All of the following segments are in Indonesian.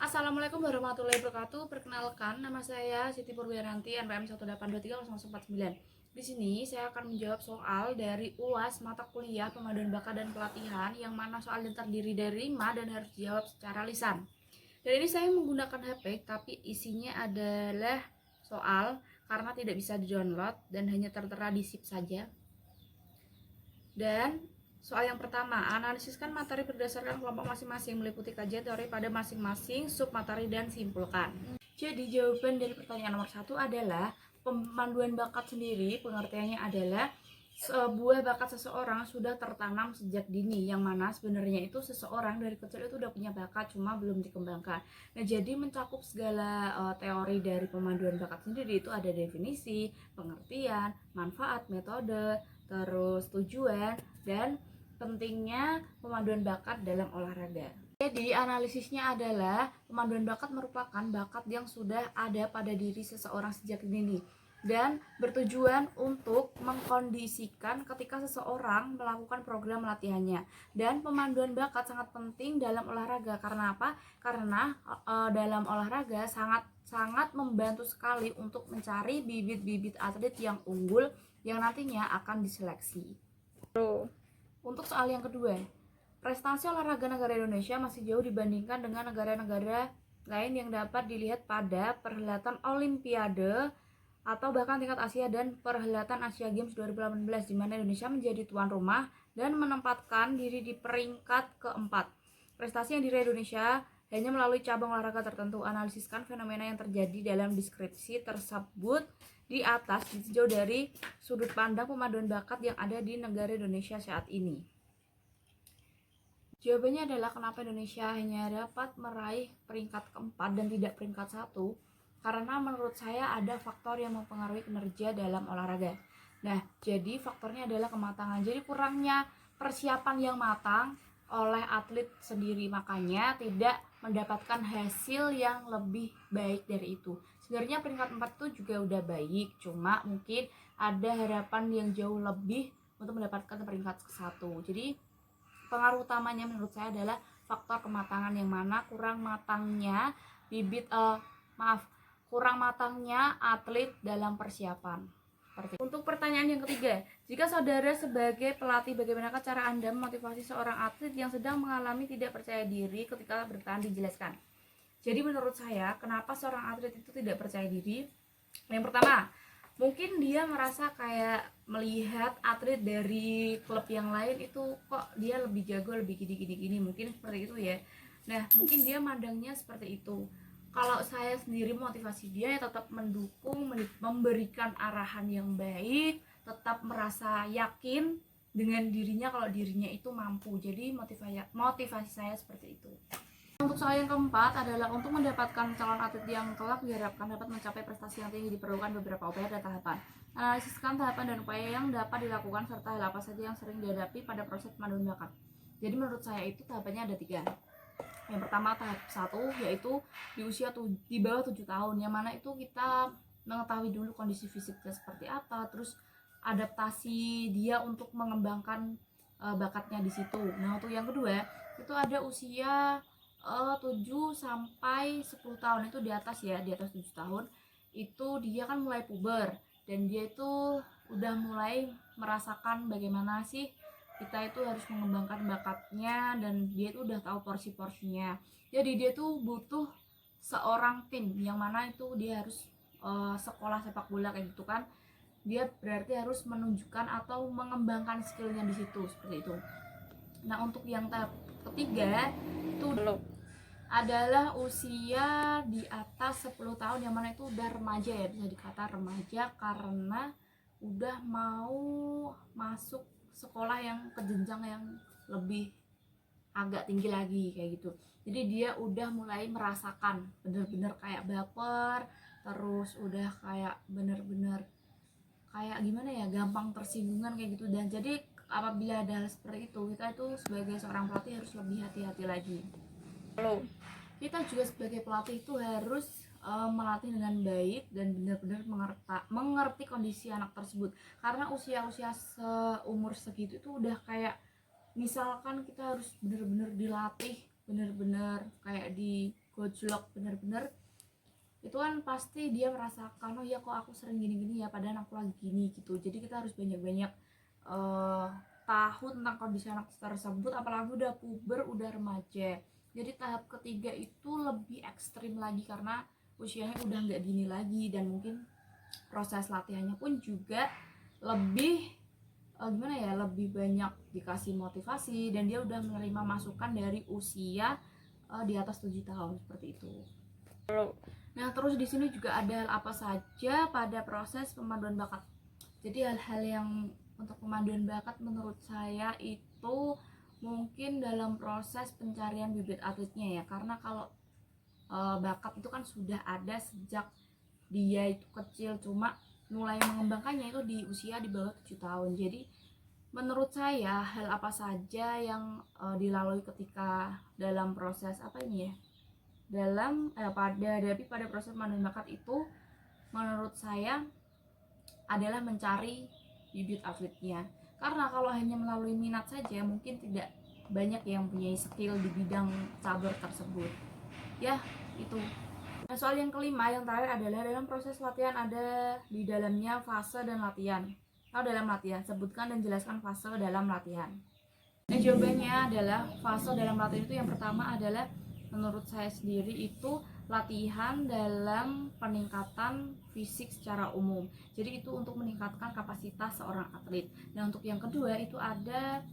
Assalamualaikum warahmatullahi wabarakatuh. Perkenalkan, nama saya Siti Purwiyanti, NPM 1823049. Di sini saya akan menjawab soal dari UAS mata kuliah Pemaduan Bakat dan Pelatihan, yang mana soalnya terdiri dari 5 dan harus dijawab secara lisan. Dan ini saya menggunakan HP, tapi isinya adalah soal karena tidak bisa di-download dan hanya tertera di zip saja. Dan soal yang pertama, analisiskan materi berdasarkan kelompok masing-masing, meliputi kajian teori pada masing-masing submateri dan simpulkan. Jadi jawaban dari pertanyaan nomor 1 adalah pemanduan bakat sendiri, pengertiannya adalah sebuah bakat seseorang sudah tertanam sejak dini, yang mana sebenarnya itu seseorang dari kecil itu udah punya bakat, cuma belum dikembangkan. Nah, jadi mencakup segala teori dari pemanduan bakat sendiri itu ada definisi, pengertian, manfaat, metode, terus tujuan, dan pentingnya pemanduan bakat dalam olahraga. Jadi analisisnya adalah pemanduan bakat merupakan bakat yang sudah ada pada diri seseorang sejak dini dan bertujuan untuk mengkondisikan ketika seseorang melakukan program latihannya. Dan pemanduan bakat sangat penting dalam olahraga. Karena apa? Karena dalam olahraga sangat membantu sekali untuk mencari bibit-bibit atlet yang unggul yang nantinya akan diseleksi. Untuk soal yang kedua, prestasi olahraga negara Indonesia masih jauh dibandingkan dengan negara-negara lain yang dapat dilihat pada perhelatan Olimpiade atau bahkan tingkat Asia dan perhelatan Asia Games 2018, di mana Indonesia menjadi tuan rumah dan menempatkan diri di peringkat keempat. Prestasi yang diraih Indonesia hanya melalui cabang olahraga tertentu. Analisiskan fenomena yang terjadi dalam deskripsi tersebut di atas ditinjau dari sudut pandang pemanduan bakat yang ada di negara Indonesia saat ini. Jawabannya adalah kenapa Indonesia hanya dapat meraih peringkat keempat dan tidak peringkat satu, karena menurut saya ada faktor yang mempengaruhi kinerja dalam olahraga. Nah, jadi faktornya adalah kematangan. Jadi kurangnya persiapan yang matang oleh atlet sendiri, makanya tidak mendapatkan hasil yang lebih baik dari itu. Sebenarnya peringkat 4 itu juga udah baik, cuma mungkin ada harapan yang jauh lebih untuk mendapatkan peringkat ke-1. Jadi pengaruh utamanya menurut saya adalah faktor kematangan, yang mana kurang matangnya atlet dalam persiapan. Untuk pertanyaan yang ketiga, jika saudara sebagai pelatih, bagaimanakah cara Anda memotivasi seorang atlet yang sedang mengalami tidak percaya diri ketika bertahan? Dijelaskan. Jadi menurut saya, kenapa seorang atlet itu tidak percaya diri? Yang pertama, mungkin dia merasa kayak melihat atlet dari klub yang lain itu kok dia lebih jago, lebih gini, mungkin seperti itu ya. Nah, mungkin dia mandangnya seperti itu. Kalau saya sendiri motivasi dia ya tetap mendukung, memberikan arahan yang baik, tetap merasa yakin dengan dirinya kalau dirinya itu mampu. Jadi motivasi saya seperti itu. Untuk soal yang keempat adalah untuk mendapatkan calon atlet yang kelak diharapkan dapat mencapai prestasi yang tinggi diperlukan beberapa upaya dan tahapan. Analisiskan tahapan dan upaya yang dapat dilakukan serta hal apa saja yang sering dihadapi pada proses pemanduan bakat. Jadi menurut saya itu tahapannya ada 3. Yang pertama tahap 1 yaitu di usia di bawah 7 tahun, yang mana itu kita mengetahui dulu kondisi fisiknya seperti apa, terus adaptasi dia untuk mengembangkan bakatnya di situ. Nah, untuk yang kedua itu ada usia 7 sampai 10 tahun, itu di atas ya, di atas 7 tahun itu dia kan mulai puber dan dia itu udah mulai merasakan bagaimana sih kita itu harus mengembangkan bakatnya, dan dia itu udah tahu porsi-porsinya. Jadi dia tuh butuh seorang tim, yang mana itu dia harus sekolah sepak bola kayak gitu kan. Dia berarti harus menunjukkan atau mengembangkan skillnya di situ, seperti itu. Nah, untuk yang tahap ketiga itu adalah usia di atas 10 tahun, yang mana itu udah remaja ya, bisa dikata remaja karena udah mau masuk sekolah yang ke jenjang yang lebih agak tinggi lagi kayak gitu. Jadi dia udah mulai merasakan bener-bener kayak baper, terus udah kayak bener-bener kayak gimana ya, gampang tersinggungan kayak gitu. Dan jadi apabila ada hal seperti itu, kita itu sebagai seorang pelatih harus lebih hati-hati lagi. Kita juga sebagai pelatih itu harus melatih dengan baik dan benar-benar mengerti kondisi anak tersebut, karena usia-usia seumur segitu itu udah kayak misalkan kita harus benar-benar dilatih, benar-benar kayak gojlok bener-bener, itu kan pasti dia merasakan, oh ya kok aku sering gini-gini ya, padahal aku lagi gini gitu. Jadi kita harus banyak-banyak tahu tentang kondisi anak tersebut, apalagi udah puber, udah remaja. Jadi tahap ketiga itu lebih ekstrim lagi karena usianya udah nggak dini lagi, dan mungkin proses latihannya pun juga lebih gimana ya, lebih banyak dikasih motivasi, dan dia udah menerima masukan dari usia di atas 7 tahun seperti itu. Nah, terus di sini juga ada hal apa saja pada proses pemanduan bakat. Jadi hal-hal yang untuk pemanduan bakat menurut saya itu mungkin dalam proses pencarian bibit atletnya ya, karena kalau bakat itu kan sudah ada sejak dia itu kecil, cuma mulai mengembangkannya itu di usia di bawah 7 tahun. Jadi menurut saya hal apa saja yang dilalui ketika dalam proses apa ini ya, dalam pada proses pemanduan bakat itu menurut saya adalah mencari bibit atletnya. Karena kalau hanya melalui minat saja mungkin tidak banyak yang punya skill di bidang cabur tersebut. Ya, itu. Nah, soal yang kelima yang terakhir adalah dalam proses latihan ada di dalamnya fase dan latihan. Kalau dalam latihan, sebutkan dan jelaskan fase dalam latihan. Nah, jawabannya adalah fase dalam latihan itu yang pertama adalah menurut saya sendiri itu latihan dalam peningkatan fisik secara umum. Jadi itu untuk meningkatkan kapasitas seorang atlet. Nah, untuk yang kedua itu ada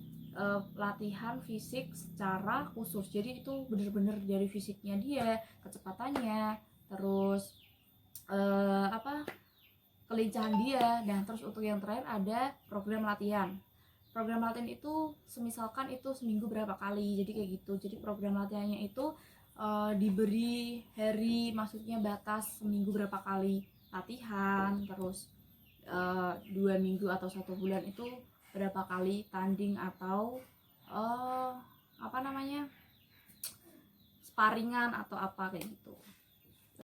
latihan fisik secara khusus. Jadi itu benar-benar dari fisiknya dia, kecepatannya, terus kelincahan dia. Dan terus untuk yang terakhir ada program latihan. Program latihan itu semisalkan itu seminggu berapa kali, jadi kayak gitu. Jadi program latihannya itu diberi hari, maksudnya batas seminggu berapa kali latihan, terus 2 minggu atau 1 bulan itu berapa kali tanding atau sparringan atau apa kayak gitu.